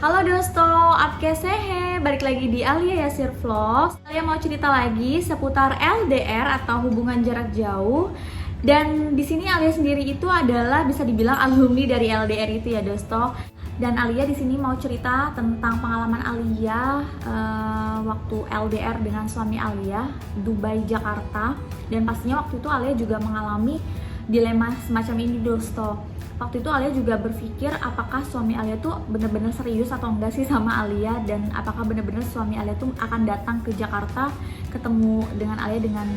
Halo Dosto, Apke Sehe, balik lagi di Alia Yasir Vlogs. Saya mau cerita lagi seputar LDR atau hubungan jarak jauh. Dan di sini Alia sendiri itu adalah bisa dibilang alumni dari LDR itu ya Dosto. Dan Alia di sini mau cerita tentang pengalaman Alia waktu LDR dengan suami Alia, Dubai, Jakarta. Dan pastinya waktu itu Alia juga mengalami dilema semacam ini Dosto. Waktu itu Alia juga berpikir apakah suami Alia tuh bener-bener serius atau enggak sih sama Alia, dan apakah bener-bener suami Alia tuh akan datang ke Jakarta ketemu dengan Alia dengan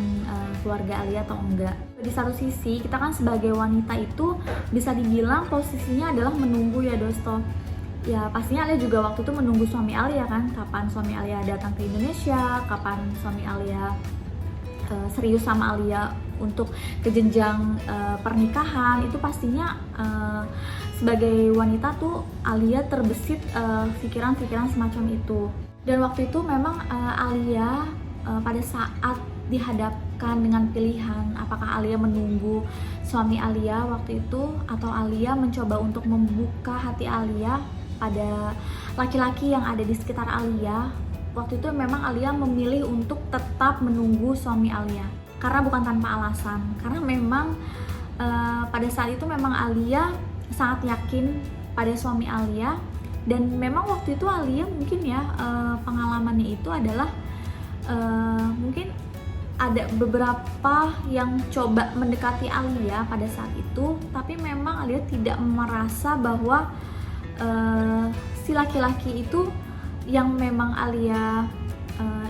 keluarga Alia atau enggak. Di satu sisi kita kan sebagai wanita itu bisa dibilang posisinya adalah menunggu ya Dosto. Ya pastinya Alia juga waktu itu menunggu suami Alia kan, kapan suami Alia datang ke Indonesia, kapan suami Alia serius sama Alia untuk ke jenjang pernikahan. Itu pastinya sebagai wanita tuh Alia terbesit pikiran-pikiran semacam itu. Dan waktu itu memang Alia pada saat dihadapkan dengan pilihan apakah Alia menunggu suami Alia waktu itu atau Alia mencoba untuk membuka hati Alia pada laki-laki yang ada di sekitar Alia. Waktu itu memang Alia memilih untuk tetap menunggu suami Alia karena bukan tanpa alasan, karena memang pada saat itu memang Alia sangat yakin pada suami Alia. Dan memang waktu itu Alia mungkin ya pengalamannya itu adalah mungkin ada beberapa yang coba mendekati Alia pada saat itu, tapi memang Alia tidak merasa bahwa si laki-laki itu yang memang Alia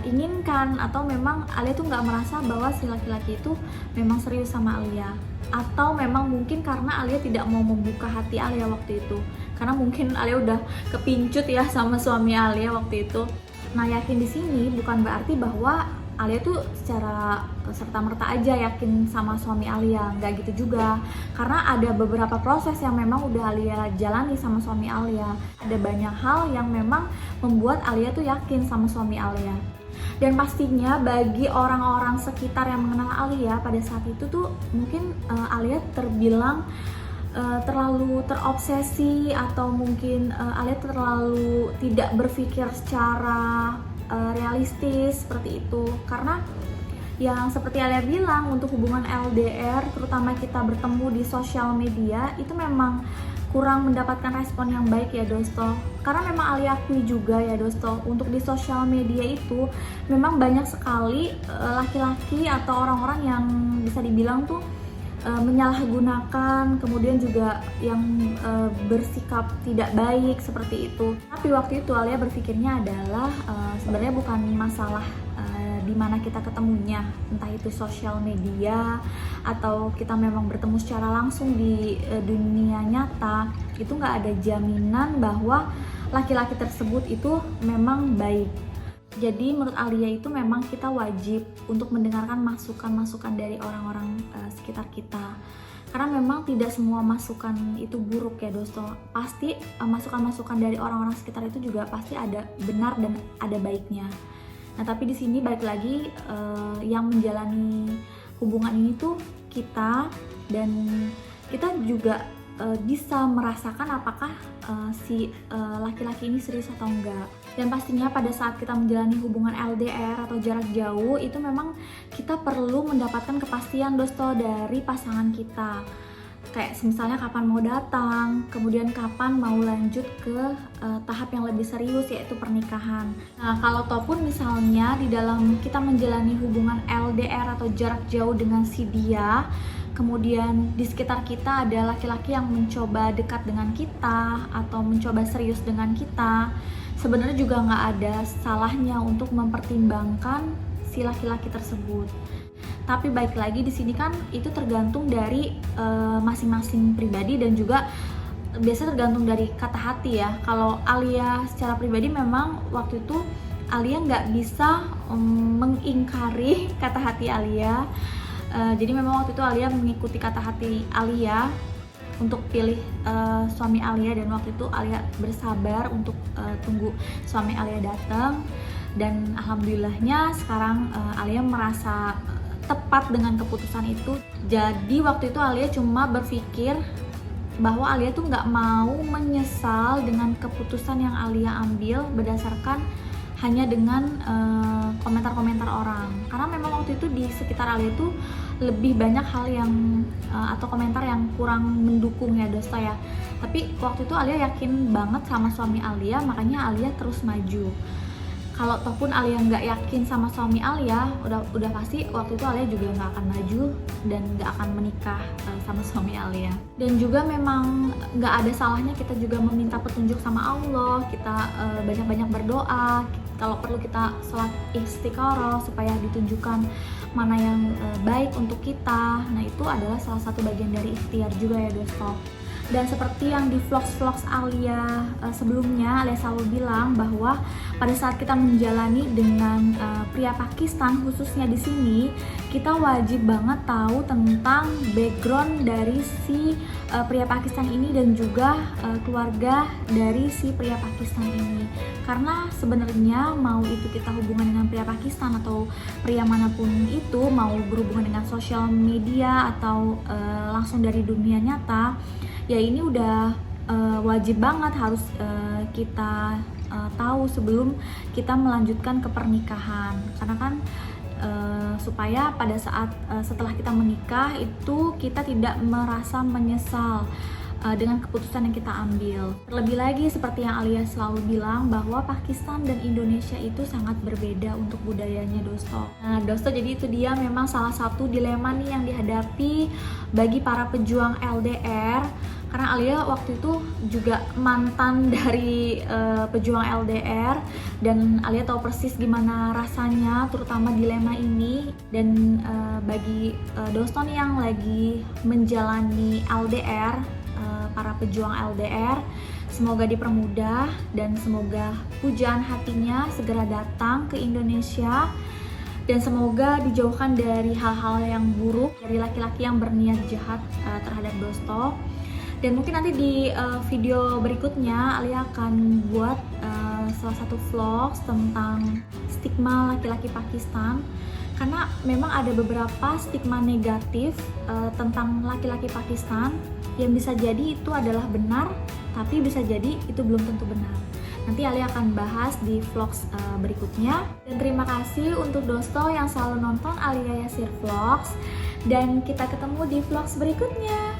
inginkan, atau memang Alia tuh nggak merasa bahwa si laki-laki itu memang serius sama Alia, atau memang mungkin karena Alia tidak mau membuka hati Alia waktu itu, karena mungkin Alia udah kepincut ya sama suami Alia waktu itu. Nah, yakin di sini bukan berarti bahwa Alia tuh secara serta-merta aja yakin sama suami Alia, nggak gitu juga. Karena ada beberapa proses yang memang udah Alia jalani sama suami Alia. Ada banyak hal yang memang membuat Alia tuh yakin sama suami Alia. Dan pastinya bagi orang-orang sekitar yang mengenal Alia pada saat itu tuh mungkin Alia terbilang terlalu terobsesi, atau mungkin Alia terlalu tidak berpikir secara realistis seperti itu. Karena yang seperti Alia bilang, untuk hubungan LDR terutama kita bertemu di sosial media itu memang kurang mendapatkan respon yang baik ya Dosto. Karena memang Alia akui juga ya Dosto, untuk di sosial media itu memang banyak sekali laki-laki atau orang-orang yang bisa dibilang tuh menyalahgunakan, kemudian juga yang bersikap tidak baik seperti itu. Tapi waktu itu Alia berpikirnya adalah sebenarnya bukan masalah di mana kita ketemunya, entah itu sosial media atau kita memang bertemu secara langsung di dunia nyata. Itu nggak ada jaminan bahwa laki-laki tersebut itu memang baik. Jadi menurut Alia itu memang kita wajib untuk mendengarkan masukan-masukan dari orang-orang sekitar kita. Karena memang tidak semua masukan itu buruk ya Dosto. Pasti masukan-masukan dari orang-orang sekitar itu juga pasti ada benar dan ada baiknya. Nah, tapi di sini balik lagi yang menjalani hubungan ini tuh kita, dan kita juga bisa merasakan apakah si laki-laki ini serius atau enggak. Dan pastinya pada saat kita menjalani hubungan LDR atau jarak jauh itu memang kita perlu mendapatkan kepastian Dosto dari pasangan kita. Kayak misalnya kapan mau datang, kemudian kapan mau lanjut ke tahap yang lebih serius yaitu pernikahan. Nah, kalau ataupun misalnya di dalam kita menjalani hubungan LDR atau jarak jauh dengan si dia, kemudian di sekitar kita ada laki-laki yang mencoba dekat dengan kita atau mencoba serius dengan kita, sebenarnya juga nggak ada salahnya untuk mempertimbangkan si laki-laki tersebut. Tapi baik lagi di sini kan itu tergantung dari masing-masing pribadi, dan juga biasa tergantung dari kata hati ya. Kalau Alia secara pribadi memang waktu itu Alia nggak bisa mengingkari kata hati Alia. Jadi memang waktu itu Alia mengikuti kata hati Alia untuk pilih suami Alia, dan waktu itu Alia bersabar untuk tunggu suami Alia datang. Dan alhamdulillahnya sekarang Alia merasa tepat dengan keputusan itu. Jadi waktu itu Alia cuma berpikir bahwa Alia tuh nggak mau menyesal dengan keputusan yang Alia ambil berdasarkan hanya dengan komentar-komentar orang. Karena memang waktu itu di sekitar Alia tuh lebih banyak hal yang atau komentar yang kurang mendukung ya Dosto ya. Tapi waktu itu Alia yakin banget sama suami Alia, makanya Alia terus maju. Kalau ataupun Alia nggak yakin sama suami Alia, udah pasti waktu itu Alia juga nggak akan maju dan nggak akan menikah sama suami Alia. Dan juga memang nggak ada salahnya kita juga meminta petunjuk sama Allah, kita banyak-banyak berdoa, kalau perlu kita sholat istiqoroh supaya ditunjukkan mana yang baik untuk kita. Nah itu adalah salah satu bagian dari ikhtiar juga ya Dosto. Dan seperti yang di vlogs Alia sebelumnya, Alia selalu bilang bahwa pada saat kita menjalani dengan pria Pakistan, khususnya di sini, kita wajib banget tahu tentang background dari si pria Pakistan ini dan juga keluarga dari si pria Pakistan ini. Karena sebenarnya mau itu kita hubungan dengan pria Pakistan atau pria manapun itu, mau berhubungan dengan sosial media atau langsung dari dunia nyata, ya ini udah wajib banget harus kita tahu sebelum kita melanjutkan ke pernikahan. Karena kan supaya pada saat setelah kita menikah itu kita tidak merasa menyesal dengan keputusan yang kita ambil. Terlebih lagi seperti yang Alia selalu bilang bahwa Pakistan dan Indonesia itu sangat berbeda untuk budayanya Dosto. Nah Dosto, jadi itu dia memang salah satu dilema nih yang dihadapi bagi para pejuang LDR. Karena Alia waktu itu juga mantan dari pejuang LDR dan Alia tahu persis gimana rasanya terutama dilema ini. Dan bagi Dosto nih yang lagi menjalani LDR, para pejuang LDR, semoga dipermudah dan semoga pujaan hatinya segera datang ke Indonesia dan semoga dijauhkan dari hal-hal yang buruk dari laki-laki yang berniat jahat terhadap Dosto. Dan mungkin nanti di video berikutnya Alia akan buat salah satu vlog tentang stigma laki-laki Pakistan, karena memang ada beberapa stigma negatif tentang laki-laki Pakistan yang bisa jadi itu adalah benar, tapi bisa jadi itu belum tentu benar. Nanti Alia akan bahas di vlogs berikutnya. Dan terima kasih untuk Dosto yang selalu nonton Alia Yasir Vlogs, dan kita ketemu di vlogs berikutnya.